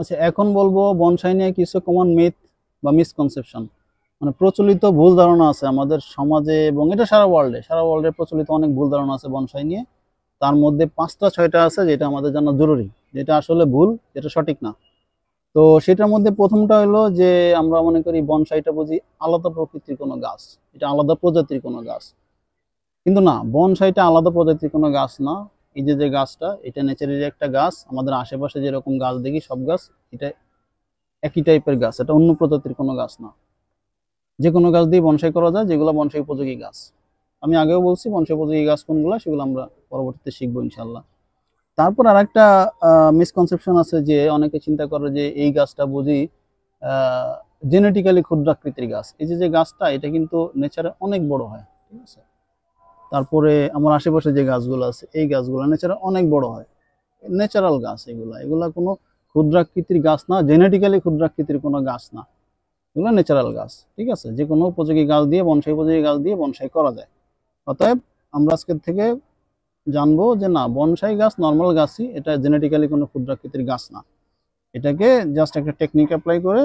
আচ্ছা, এখন বলবো বনসাই নিয়ে কিছু কমন মিথ বা মিসকনসেপশন, মানে প্রচলিত ভুল ধারণা আছে আমাদের সমাজে, এবং এটা সারা ওয়ার্ল্ডে প্রচলিত অনেক ভুল ধারণা আছে বনসাই নিয়ে। তার মধ্যে 5টা 6টা আছে যেটা আমাদের জানা জরুরি, যেটা আসলে ভুল, যেটা সঠিক না। তো সেটার মধ্যে প্রথমটা হলো যে আমরা মনে করি বনসাইটা বুঝি আলাদা প্রকৃতির কোনো গাছ, এটা আলাদা প্রজাতির কোনো গাছ। কিন্তু না, বনসাইটা আলাদা প্রজাতির কোনো গাছ না। এই যে যে গাছটা, এটা নেচারের একটা গাছ। আমাদের আশেপাশে যেরকম গাছ দেখি সব গাছ এটা একই টাইপের গাছ, এটা অন্য প্রজাতির কোনো গাছ না। যে কোনো গাছ দিয়ে বনসাই করা যায়, যেগুলো বনসাই উপযোগী গাছ। আমি আগেও বলছি বনসাই উপযোগী গাছ কোনগুলো, সেগুলো আমরা পরবর্তীতে শিখবো ইনশাল্লাহ। তারপর আর একটা মিসকনসেপশন আছে যে অনেকে চিন্তা করে যে এই গাছটা বুঝি জেনেটিক্যালি ক্ষুদ্রাকৃতির গাছ। এই যে যে গাছটা, এটা কিন্তু নেচারে অনেক বড় হয়, ঠিক আছে। তারপরে আমার আশেপাশে যে গাছগুলো আছে, এই গাছগুলো নেচারে অনেক বড় হয়, ন্যাচারাল গাছ। এগুলা এগুলা কোনো ক্ষুদ্রাকৃতির গাছ না, জেনেটিক্যালি ক্ষুদ্রাকৃতির কোনো গাছ না, এগুলো ন্যাচারাল গাছ, ঠিক আছে। যে কোনো উপযোগী গাছ দিয়ে, বনসাই উপযোগী গাছ দিয়ে বনসাই করা যায়। অতএব আমরা আজকের থেকে জানবো যে না, বনসাই গাছ নর্মাল গাছই, এটা জেনেটিক্যালি কোনো ক্ষুদ্রাকৃতির গাছ না। এটাকে জাস্ট একটা টেকনিক অ্যাপ্লাই করে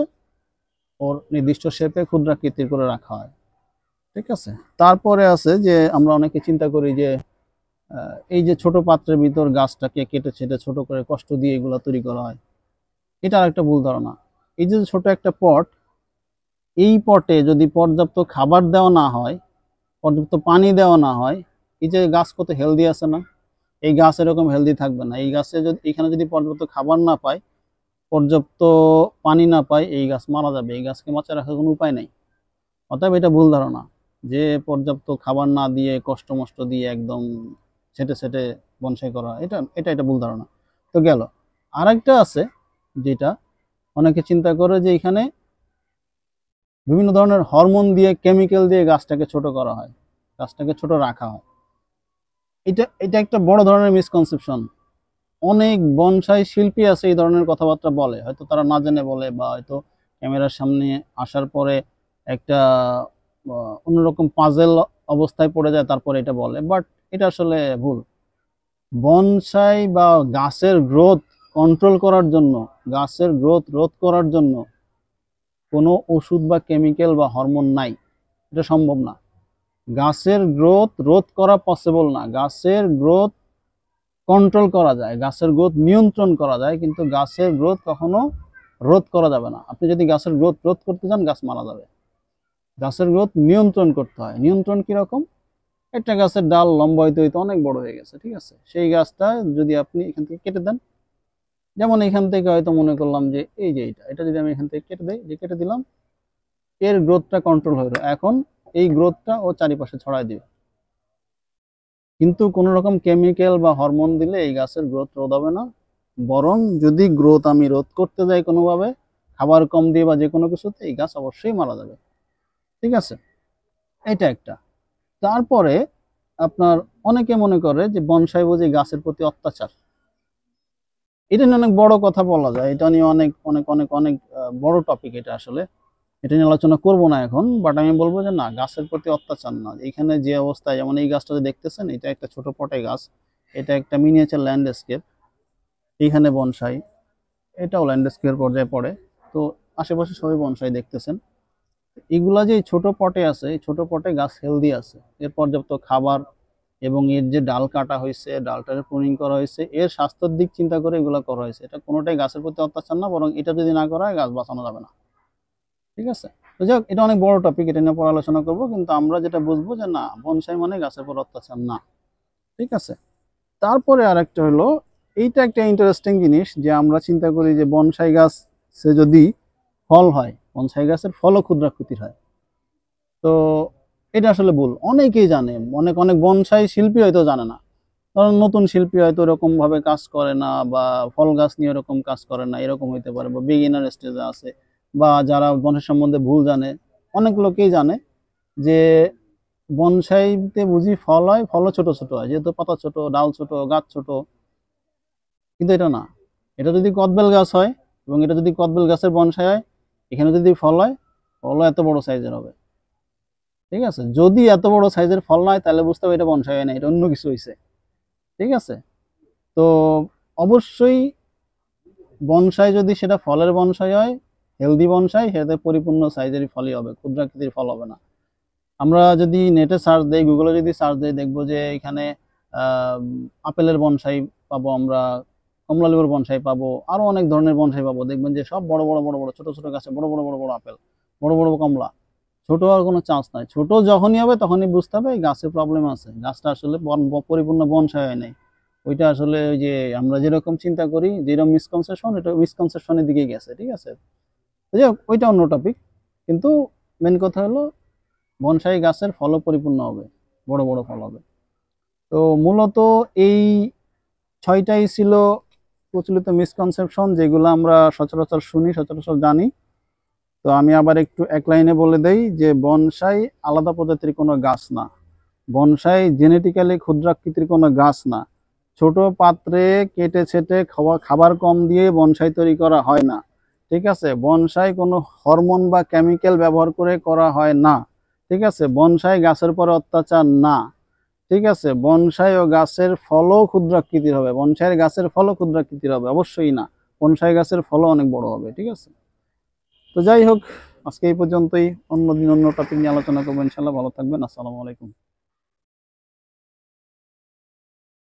ওর নির্দিষ্ট শেপে ক্ষুদ্রাকৃতির করে রাখা হয়, ঠিক আছে। তারপরে আছে যে আমরা অনেকে চিন্তা করি যে এই যে ছোট পাত্রের ভিতর গাছটাকে কেটে ছেটে ছোট করে কষ্ট দিয়ে এগুলা তৈরি করা হয়, এটা আরেকটা ভুল ধারণা। এই যে ছোট একটা পট, এই পটে যদি পর্যাপ্ত খাবার দেওয়া না হয়, পর্যাপ্ত পানি দেওয়া না হয়, এই যে গাছ কত হেলদি আছে না, এই গাছ এরকম হেলদি থাকবে না। এই গাছে যদি, এখানে যদি পর্যাপ্ত খাবার না পায়, পর্যাপ্ত পানি না পায়, এই গাছ মারা যাবে। এই গাছকে বাঁচিয়ে রাখার কোনো উপায় নেই। অতএব এটা ভুল ধারণা যে পর্যাপ্ত খাবার না দিয়ে কষ্ট মষ্ট দিয়ে একদম ছেটে ছেটে বনসাই করা, এটা এটা এটা ভুল ধারণা। তো গেল। আরেকটা আছে যেটা অনেকে চিন্তা করে যে এখানে বিভিন্ন ধরনের হরমোন দিয়ে, কেমিক্যাল দিয়ে গাছটাকে ছোট করা হয়, গাছটাকে ছোট রাখা হয়। এটা এটা একটা বড় ধরনের মিসকনসেপশন। অনেক বনসাই শিল্পী আছে এই ধরনের কথাবার্তা বলে, হয়তো তারা না জেনে বলে, বা হয়তো ক্যামেরার সামনে আসার পরে একটা অন্যরকম পাজেল অবস্থায় পড়ে যায়, তারপরে এটা বলে। বাট এটা আসলে ভুল। বনসাই বা গাছের গ্রোথ কন্ট্রোল করার জন্য, গাছের গ্রোথ রোধ করার জন্য কোনো ওষুধ বা কেমিক্যাল বা হরমোন নাই, এটা সম্ভব না। গাছের গ্রোথ রোধ করা পসিবল না। গাছের গ্রোথ কন্ট্রোল করা যায়, গাছের গ্রোথ নিয়ন্ত্রণ করা যায়, কিন্তু গাছের গ্রোথ কখনো রোধ করা যাবে না। আপনি যদি গাছের গ্রোথ রোধ করতে চান, গাছ মারা যাবে। গাছের গ্রোথ নিয়ন্ত্রণ করতে হয়। নিয়ন্ত্রণ কিরকম? একটা গাছের ডাল লম্বা হইতে হইতে অনেক বড় হয়ে গেছে, ঠিক আছে, সেই গাছটা যদি আপনি এখান থেকে কেটে দেন, যেমন এখান থেকে হয়তো মনে করলাম যে এই যে এটা এটা যদি আমি এখান থেকে কেটে দেই, যে কেটে দিলাম, এর গ্রোথটা কন্ট্রোল হলো। এখন এই গ্রোথটা ও চারিপাশে ছড়ায় দিবে, কিন্তু কোনো রকম কেমিক্যাল বা হরমোন দিলে এই গাছের গ্রোথ রোধ হবে না। বরং যদি গ্রোথ আমি রোধ করতে যাই কোনোভাবে, খাবার কম দিয়ে বা যে কোনো কিছুতে, এই গাছ অবশ্যই মারা যাবে, ঠিক আছে। এটা একটা। তারপরে আপনার অনেকে মনে করে যে বনসাই বুঝি গাছের প্রতি অত্যাচার। এটা নিয়ে অনেক বড় কথা বলা যায়, এটা নিয়ে অনেক অনেক অনেক অনেক বড় টপিক এটা আসলে। এটা নিয়ে আলোচনা করব না এখন, বাট আমি বলবো যে না, গাছের প্রতি অত্যাচার না। এখানে যে অবস্থায়, যেমন এই গাছটা যে দেখতেছেন, এটা একটা ছোট পটে গাছ, এটা একটা মিনিয়েচার ল্যান্ডস্কেপ। এইখানে বনসাই, এটাও ল্যান্ডস্কেপের পর্যায়ে পড়ে। তো আশেপাশে সবাই বনসাই দেখতেছেন। এগুলা যে ছোট পটে আছে, এই ছোট পটে গাছ হেলদি আছে, এর পর্যাপ্ত খাবার এবং এর যে ডাল কাটা হয়েছে, ডালটারে প্রুনিং করা হয়েছে, এর স্বাস্থ্যের দিক চিন্তা করে এগুলো করা হয়েছে। এটা কোনোটাই গাছের প্রতি অত্যাচার না, বরং এটা যদি না করা হয় গাছ বাঁচানো যাবে না, ঠিক আছে। তো যাক, এটা অনেক বড় টপিক, এটা নিয়ে পরে আলোচনা করবো। কিন্তু আমরা যেটা বুঝবো যে না, বনসাই মানে গাছের উপর অত্যাচার না, ঠিক আছে। তারপরে আরেকটা হলো, এইটা একটা ইন্টারেস্টিং জিনিস যে আমরা চিন্তা করি যে বনসাই গাছ সে যদি ফল হয়, বনসাই গাছের ফলও ক্ষুদ্রাকৃতির হয়। তো এটা আসলে ভুল। অনেকেই জানে, অনেক অনেক বনসাই শিল্পী হয়তো জানে না। কারণ নতুন শিল্পী হয়তো এরকম ভাবে কাজ করে না, বা ফল গাছ নিয়ে এরকম কাজ করে না, এরকম হইতে পারে, বা বিগিনার স্টেজে আছে, বা যারা বনসাই সম্বন্ধে ভুল জানে। অনেক লোকেই জানে যে বনসাইতে বুঝি ফল হয়, ফলও ছোট ছোট হয়, যেহেতু পাতা ছোট, ডাল ছোট, গাছ ছোট। কিন্তু এটা না। এটা যদি কদবেল গাছ হয়, এবং এটা যদি কদবেল গাছের বনসাই হয়, এখানে যদি ফল হয়, ফলও এত বড় সাইজের হবে, ঠিক আছে। যদি এত বড় সাইজের ফল না হয়, তাহলে বুঝতে হবে এটা বনসাই হয় না, এটা অন্য কিছু হয়েছে, ঠিক আছে। তো অবশ্যই বনসাই যদি সেটা ফলের বনসাই হয়, হেলদি বনসাই, সেটাতে পরিপূর্ণ সাইজেরই ফলই হবে, ক্ষুদ্রাকৃতির ফল হবে না। আমরা যদি নেটে সার্চ দেই, গুগলে যদি সার্চ দেই, দেখবো যে এখানে আপেলের বনসাই পাবো আমরা, কমলা লেবুর বনসাই পাবো, আরো অনেক ধরনের বনসাই পাবো। দেখবেন যে সব বড় বড় বড় বড় ছোট ছোট গাছে বড় বড় বড় বড় আপেল, বড় বড় কমলা। ছোট হওয়ার কোনো চান্স নাই। ছোট যখনই হবে তখনই বুঝতে হবে এই গাছে প্রবলেম আছে, গাছটা আসলে পরিপূর্ণ বনসাই হয় নাই। ওইটা আসলে ওই যে আমরা যেরকম চিন্তা করি, যেরকম মিসকনসেপশন, এটা মিসকনসেপশনের দিকেই গেছে, ঠিক আছে। যাই হোক, ওইটা অন্য টপিক। কিন্তু মেন কথা হলো বনসাই গাছের ফলও পরিপূর্ণ হবে, বড় বড় ফল হবে। তো মূলত এই 6টাই ছিল প্রচলিত মিসকনসেপশন, যেগুলো আমরা সচরাচর শুনি, সচরাচর জানি। তো আমি আবার একটু এক লাইনে বলে দেই যে বনসাই আলাদা প্রজাতির কোনো গাছ না, বনসাই জেনেটিক্যালি ক্ষুদ্রাকৃতির কোনো গাছ না। ছোট পাত্রে কেটে ছেটে খাবার কম দিয়ে বনসাই তৈরি করা হয় না, ঠিক আছে। বনসাই কোনো হরমোন বা কেমিক্যাল ব্যবহার করে করা হয় না, ঠিক আছে। বনসাই গাছের পরে অত্যাচার না, ঠিক আছে। বনসাই ও গাছের ফলও ক্ষুদ্রাকৃতির হবে, বনসাইয়ের গাছের ফলও ক্ষুদ্রাকৃতির হবে, অবশ্যই না। বনসাই গাছের ফলও অনেক বড় হবে, ঠিক আছে। তো যাই হোক, আজকে এই পর্যন্তই। অন্যদিন অন্য টপিক নিয়ে আলোচনা করবো ইনশাল্লাহ। ভালো থাকবেন। আসসালামু আলাইকুম।